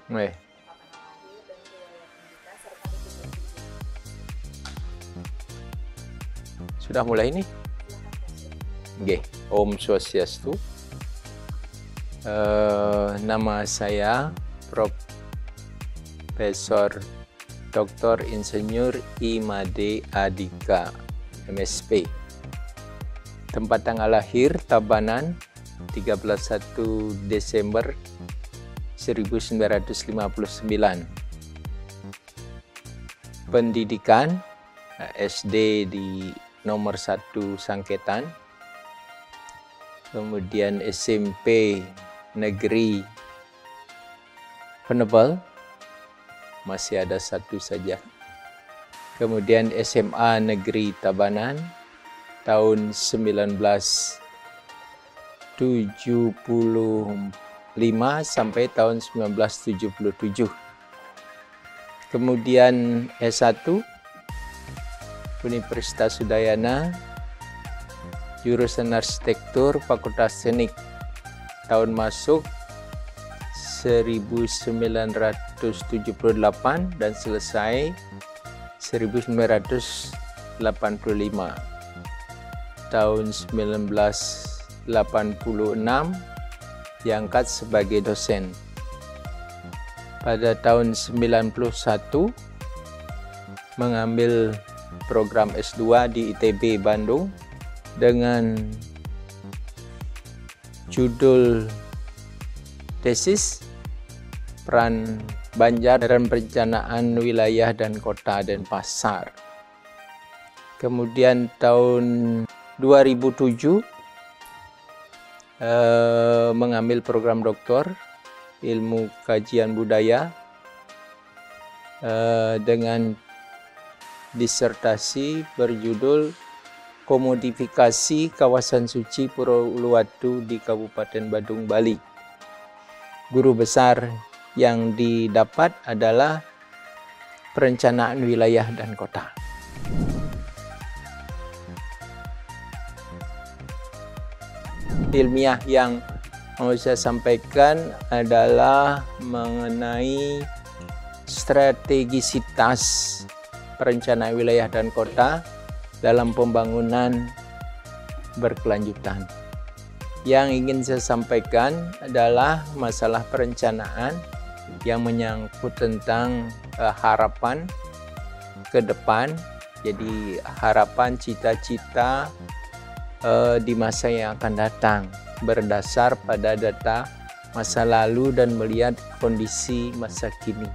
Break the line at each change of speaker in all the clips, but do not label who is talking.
Weh. Sudah mulai nih? Nggih, Om Swastiastu. Nama saya Profesor Dr. Insinyur Imade Adika, MSP. Tempat tanggal lahir Tabanan 31 Desember 1959. Pendidikan SD di nomor 1 Sangketan, kemudian SMP Negeri Penebel, masih ada satu saja. Kemudian SMA Negeri Tabanan tahun 1975 sampai tahun 1977. Kemudian S1 Universitas Udayana, jurusan Arsitektur, Fakultas Teknik, tahun masuk 1978 dan selesai 1985. Tahun 1986 diangkat sebagai dosen. Pada tahun 91 mengambil program S2 di ITB Bandung dengan judul tesis peran Banjar dalam perencanaan wilayah dan kota Denpasar. Kemudian tahun 2007 mengambil program doktor ilmu kajian budaya dengan disertasi berjudul Komodifikasi Kawasan Suci Pura Uluwatu di Kabupaten Badung, Bali. Guru besar yang didapat adalah perencanaan wilayah dan kota. Ilmiah yang mau saya sampaikan adalah mengenai strategisitas perencanaan wilayah dan kota dalam pembangunan berkelanjutan. Yang ingin saya sampaikan adalah masalah perencanaan yang menyangkut tentang harapan ke depan. Jadi harapan, cita-cita di masa yang akan datang berdasar pada data masa lalu dan melihat kondisi masa kini.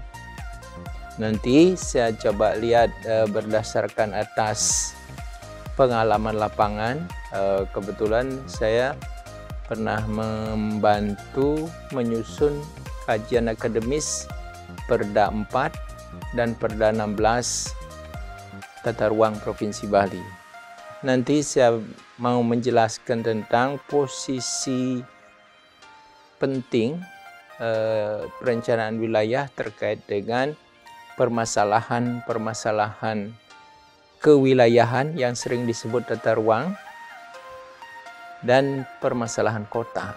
Nanti saya coba lihat berdasarkan atas pengalaman lapangan. Kebetulan saya pernah membantu menyusun kajian akademis Perda 4 dan Perda 16 Tata Ruang Provinsi Bali. Nanti saya mau menjelaskan tentang posisi penting perencanaan wilayah terkait dengan permasalahan kewilayahan yang sering disebut tata ruang dan permasalahan kota.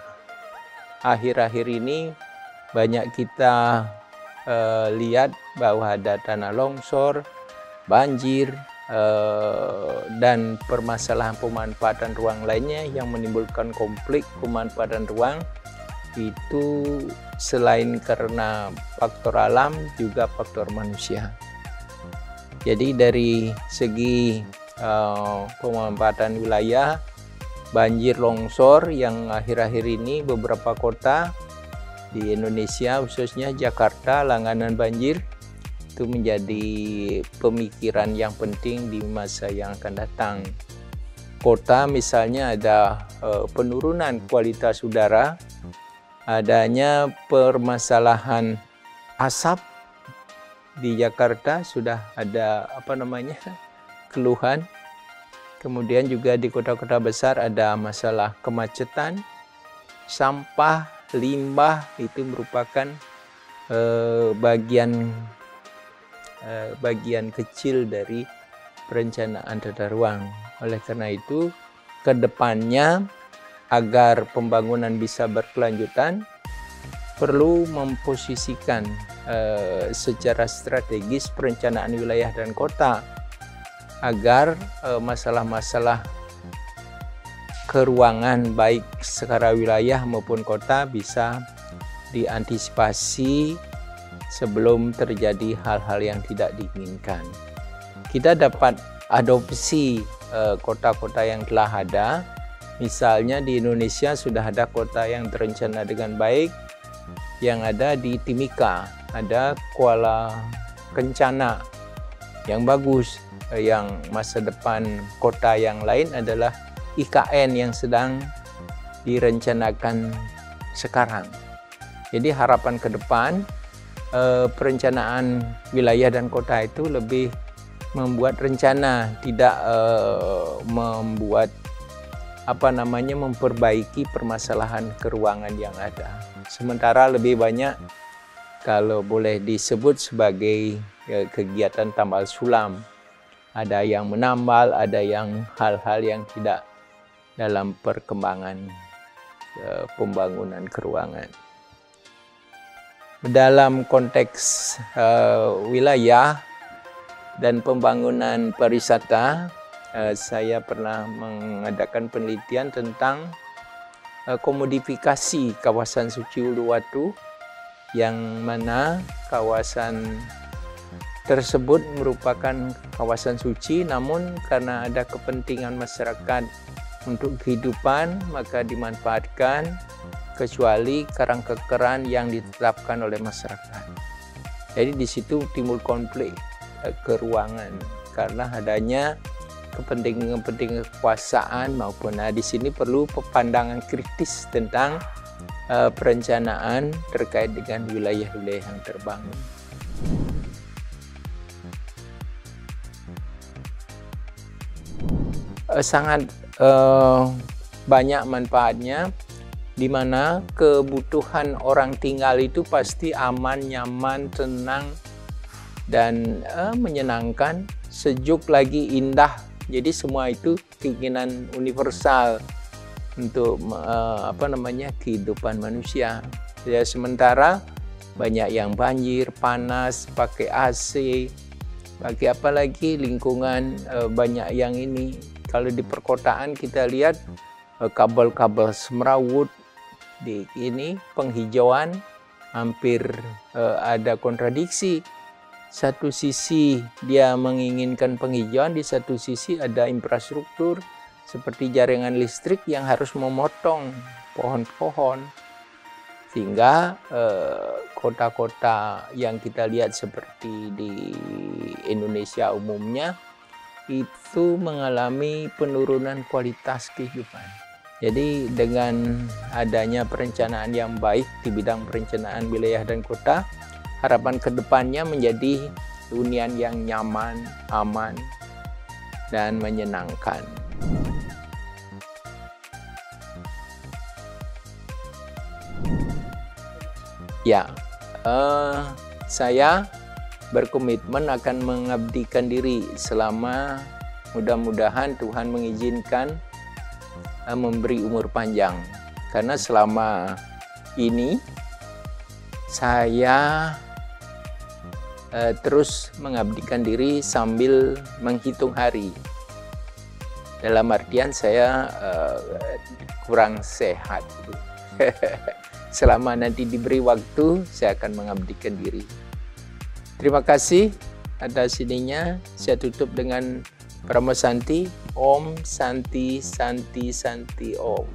Akhir-akhir ini banyak kita lihat bahwa ada tanah longsor, banjir, dan permasalahan pemanfaatan ruang lainnya yang menimbulkan konflik pemanfaatan ruang. Itu selain karena faktor alam juga faktor manusia. Jadi dari segi pemanfaatan wilayah, banjir longsor yang akhir-akhir ini beberapa kota di Indonesia khususnya Jakarta langganan banjir itu menjadi pemikiran yang penting di masa yang akan datang. Kota misalnya ada penurunan kualitas udara, adanya permasalahan asap di Jakarta sudah ada keluhan. Kemudian juga di kota-kota besar ada masalah kemacetan, sampah, limbah itu merupakan bagian kecil dari perencanaan tata ruang. Oleh karena itu, ke depannya agar pembangunan bisa berkelanjutan, perlu memposisikan secara strategis perencanaan wilayah dan kota agar masalah-masalah keruangan baik secara wilayah maupun kota bisa diantisipasi sebelum terjadi hal-hal yang tidak diinginkan. Kita dapat adopsi kota-kota yang telah ada. Misalnya di Indonesia sudah ada kota yang terencana dengan baik, yang ada di Timika, ada Kuala Kencana yang bagus. Yang masa depan kota yang lain adalah IKN yang sedang direncanakan sekarang. Jadi harapan ke depan perencanaan wilayah dan kota itu lebih membuat rencana, tidak membuat memperbaiki permasalahan keruangan yang ada. Sementara lebih banyak kalau boleh disebut sebagai kegiatan tambal sulam. Ada yang menambal, ada yang hal-hal yang tidak dalam perkembangan pembangunan keruangan. Dalam konteks wilayah dan pembangunan pariwisata, saya pernah mengadakan penelitian tentang komodifikasi kawasan suci Uluwatu, yang mana kawasan tersebut merupakan kawasan suci, namun karena ada kepentingan masyarakat untuk kehidupan maka dimanfaatkan kecuali karang kekeran yang ditetapkan oleh masyarakat. Jadi di situ timbul konflik keruangan karena adanya kepentingan kekuasaan maupun di sini perlu pandangan kritis tentang perencanaan terkait dengan wilayah-wilayah yang terbangun. Sangat banyak manfaatnya, di mana kebutuhan orang tinggal itu pasti aman, nyaman, tenang, dan menyenangkan, sejuk lagi indah. Jadi semua itu keinginan universal untuk kehidupan manusia. Ya, sementara banyak yang banjir, panas, pakai AC, pakai apalagi lingkungan banyak yang ini. Kalau di perkotaan kita lihat kabel-kabel semrawut, di ini penghijauan hampir ada kontradiksi. Satu sisi dia menginginkan penghijauan, di satu sisi ada infrastruktur seperti jaringan listrik yang harus memotong pohon-pohon, sehingga kota-kota yang kita lihat seperti di Indonesia umumnya itu mengalami penurunan kualitas kehidupan. Jadi dengan adanya perencanaan yang baik di bidang perencanaan wilayah dan kota, harapan kedepannya menjadi hunian yang nyaman, aman, dan menyenangkan. Ya, saya berkomitmen akan mengabdikan diri selama mudah-mudahan Tuhan mengizinkan memberi umur panjang. Karena selama ini saya terus mengabdikan diri sambil menghitung hari. Dalam artian saya kurang sehat. Selama nanti diberi waktu, saya akan mengabdikan diri. Terima kasih atas ininya. Saya tutup dengan Pramo Santi. Om Santi Santi Santi Om.